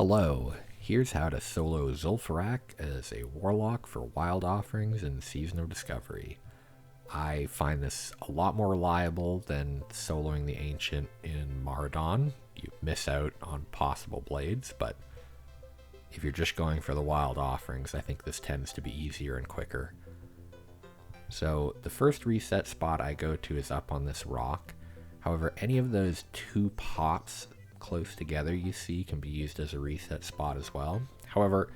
Hello, here's how to solo Zul'Farrak as a Warlock for Wild Offerings in Season of Discovery. I find this a lot more reliable than soloing the Ancient in Maradon. You miss out on possible blades, but if you're just going for the Wild Offerings, I think this tends to be easier and quicker. So the first reset spot I go to is up on this rock. However, any of those two pots close together you see can be used as a reset spot as well. However,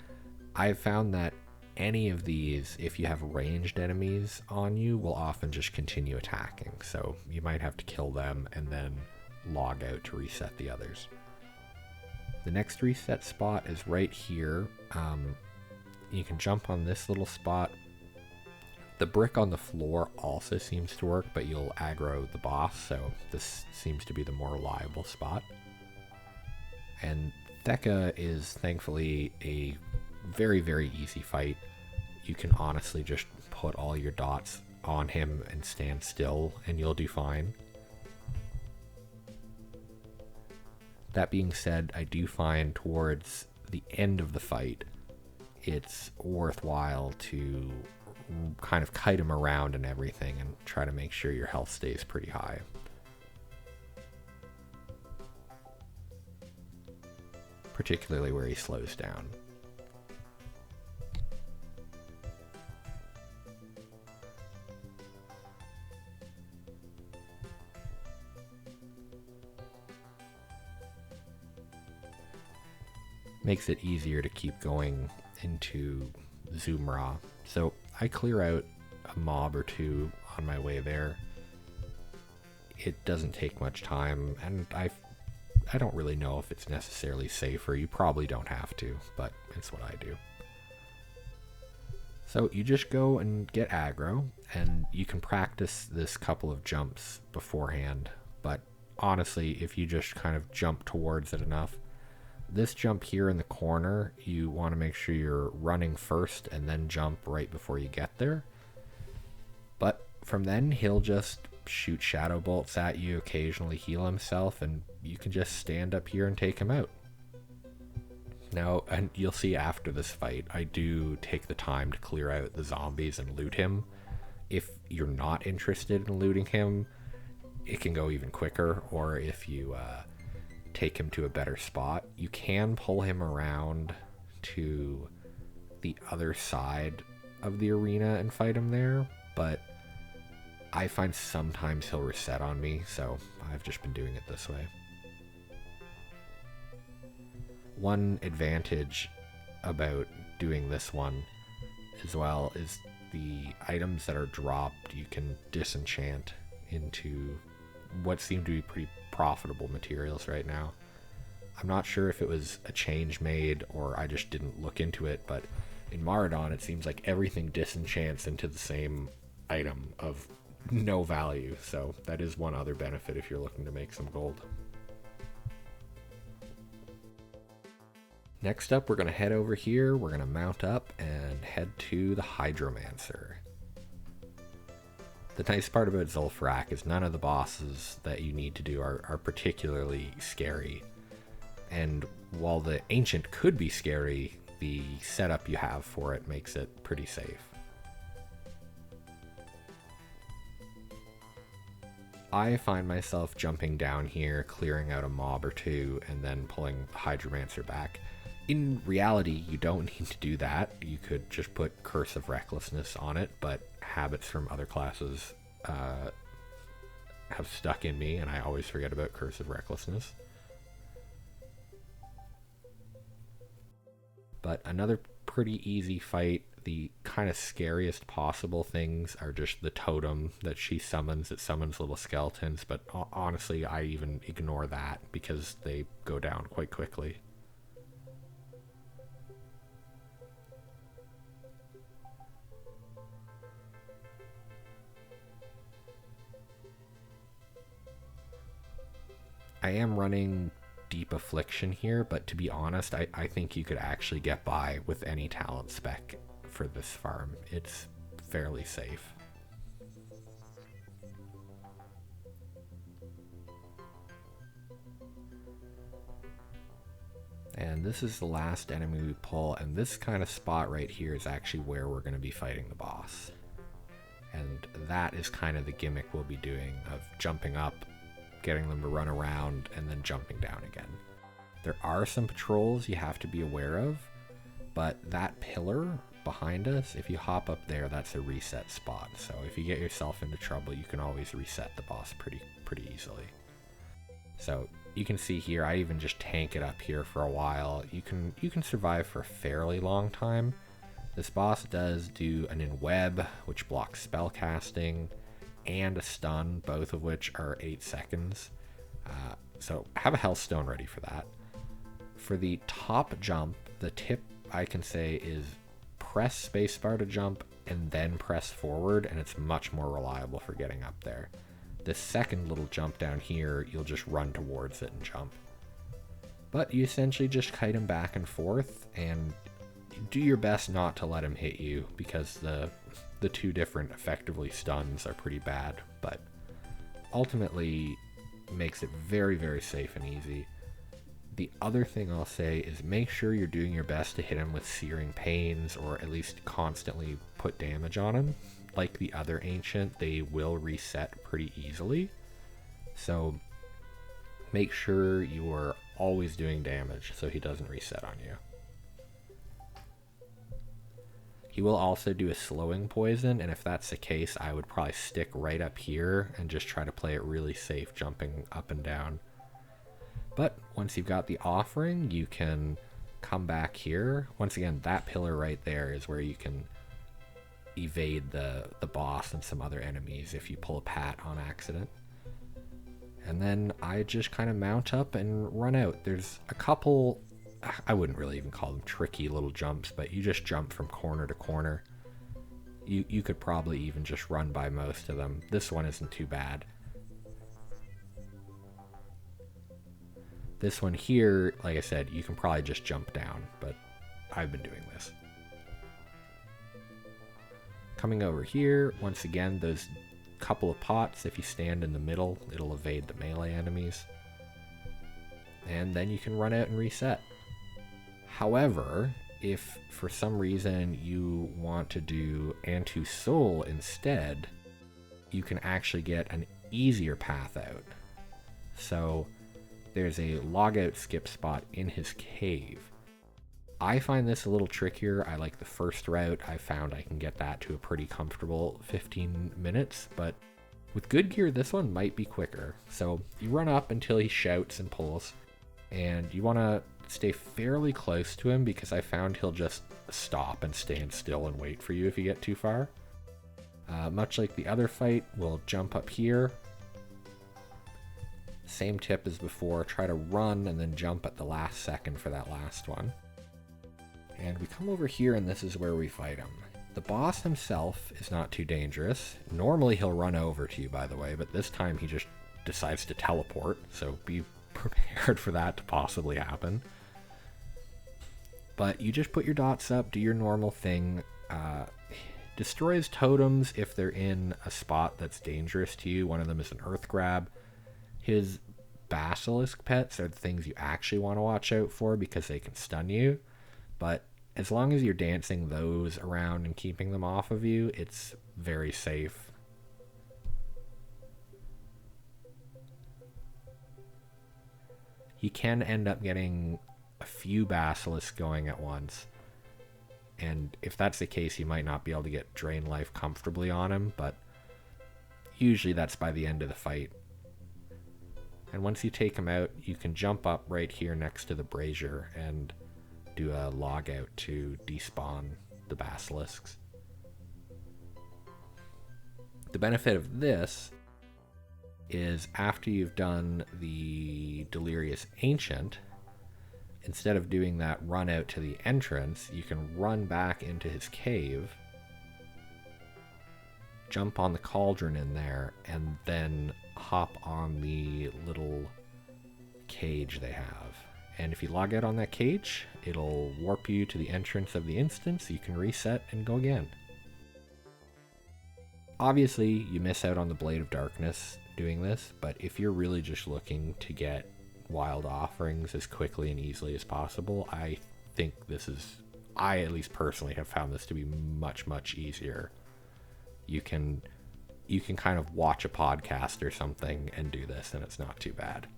I've found that any of these, if you have ranged enemies on you, will often just continue attacking. So you might have to kill them and then log out to reset the others. The next reset spot is right here. You can jump on this little spot. The brick on the floor also seems to work, but you'll aggro the boss, so this seems to be the more reliable spot. And Theka is thankfully a very, very easy fight. You can honestly just put all your dots on him and stand still, and you'll do fine. That being said, I do find towards the end of the fight, it's worthwhile to kind of kite him around and everything and try to make sure your health stays pretty high. Particularly where he slows down. Makes it easier to keep going into Zul'Farrak. So I clear out a mob or two on my way there. It doesn't take much time, and I don't really know if it's necessarily safer. You probably don't have to, but it's what I do. So you just go and get aggro, and you can practice this couple of jumps beforehand, but honestly, if you just kind of jump towards it enough, this jump here in the corner, you want to make sure you're running first and then jump right before you get there. But from then, he'll just shoot shadow bolts at you, occasionally heal himself, and you can just stand up here and take him out. Now, and you'll see after this fight, I do take the time to clear out the zombies and loot him. If you're not interested in looting him, it can go even quicker, or if you take him to a better spot, you can pull him around to the other side of the arena and fight him there, but I find sometimes he'll reset on me, so I've just been doing it this way. One advantage about doing this one as well is the items that are dropped you can disenchant into what seem to be pretty profitable materials right now. I'm not sure if it was a change made or I just didn't look into it, but in Maradon it seems like everything disenchants into the same item of no value, so that is one other benefit if you're looking to make some gold. Next up, we're going to head over here, we're going to mount up and head to the Hydromancer. The nice part about Zul'Farrak is none of the bosses that you need to do are particularly scary. And while the Ancient could be scary, the setup you have for it makes it pretty safe. I find myself jumping down here, clearing out a mob or two, and then pulling the Hydromancer back. In reality, you don't need to do that. You could just put Curse of Recklessness on it, but habits from other classes have stuck in me, and I always forget about Curse of Recklessness. But another pretty easy fight. The kind of scariest possible things are just the totem that she summons. It summons little skeletons, but honestly, I even ignore that because they go down quite quickly. I am running Deep Affliction here, but to be honest, I think you could actually get by with any talent spec for this farm. It's fairly safe. And this is the last enemy we pull, and this kind of spot right here is actually where we're going to be fighting the boss. And that is kind of the gimmick we'll be doing, of jumping up, getting them to run around, and then jumping down again. There are some patrols you have to be aware of, but that pillar behind us, if you hop up there, that's a reset spot. So if you get yourself into trouble, you can always reset the boss pretty easily. So you can see here, I even just tank it up here for a while. You can survive for a fairly long time. This boss does do an in-web, which blocks spell casting, and a stun, both of which are 8 seconds. So have a health stone ready for that. For the top jump, the tip I can say is press spacebar to jump and then press forward, and it's much more reliable for getting up there. This second little jump down here, you'll just run towards it and jump. But you essentially just kite him back and forth, and do your best not to let him hit you, because the two different effectively stuns are pretty bad, but ultimately makes it very, very safe and easy. The other thing I'll say is make sure you're doing your best to hit him with searing pains, or at least constantly put damage on him. Like the other ancient, they will reset pretty easily. So make sure you are always doing damage so he doesn't reset on you. He will also do a slowing poison, and if that's the case, I would probably stick right up here and just try to play it really safe, jumping up and down. But once you've got the offering, you can come back here. Once again, that pillar right there is where you can evade the boss and some other enemies if you pull a pat on accident. And then I just kind of mount up and run out. There's a couple, I wouldn't really even call them tricky little jumps, but you just jump from corner to corner. You could probably even just run by most of them. This one isn't too bad. This one here, like I said, you can probably just jump down, but I've been doing this. Coming over here, once again, those couple of pots, if you stand in the middle, it'll evade the melee enemies. And then you can run out and reset. However, if for some reason you want to do Antu Soul instead, you can actually get an easier path out. So there's a logout skip spot in his cave. I find this a little trickier. I like the first route. I found I can get that to a pretty comfortable 15 minutes, but with good gear, this one might be quicker. So you run up until he shouts and pulls, and you want to stay fairly close to him, because I found he'll just stop and stand still and wait for you if you get too far. Much like the other fight, we'll jump up here. Same tip as before, try to run and then jump at the last second for that last one. And we come over here, and this is where we fight him. The boss himself is not too dangerous. Normally he'll run over to you, by the way, but this time he just decides to teleport, so be prepared for that to possibly happen. But you just put your dots up, do your normal thing. Destroys totems if they're in a spot that's dangerous to you. One of them is an earth grab. His basilisk pets are the things you actually want to watch out for, because they can stun you. But as long as you're dancing those around and keeping them off of you, it's very safe. You can end up getting a few basilisks going at once, and if that's the case, you might not be able to get drain life comfortably on him, but usually that's by the end of the fight. And once you take him out, you can jump up right here next to the brazier and do a log out to despawn the basilisks. The benefit of this is after you've done the Delirious Ancient, instead of doing that run out to the entrance, you can run back into his cave, jump on the cauldron in there, and then hop on the little cage they have. And if you log out on that cage, it'll warp you to the entrance of the instance. You can reset and go again. Obviously, you miss out on the Blade of Darkness doing this, but if you're really just looking to get wild offerings as quickly and easily as possible, I think I at least personally have found this to be much, much easier. You can kind of watch a podcast or something and do this, and it's not too bad.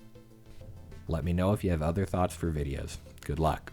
Let me know if you have other thoughts for videos. Good luck.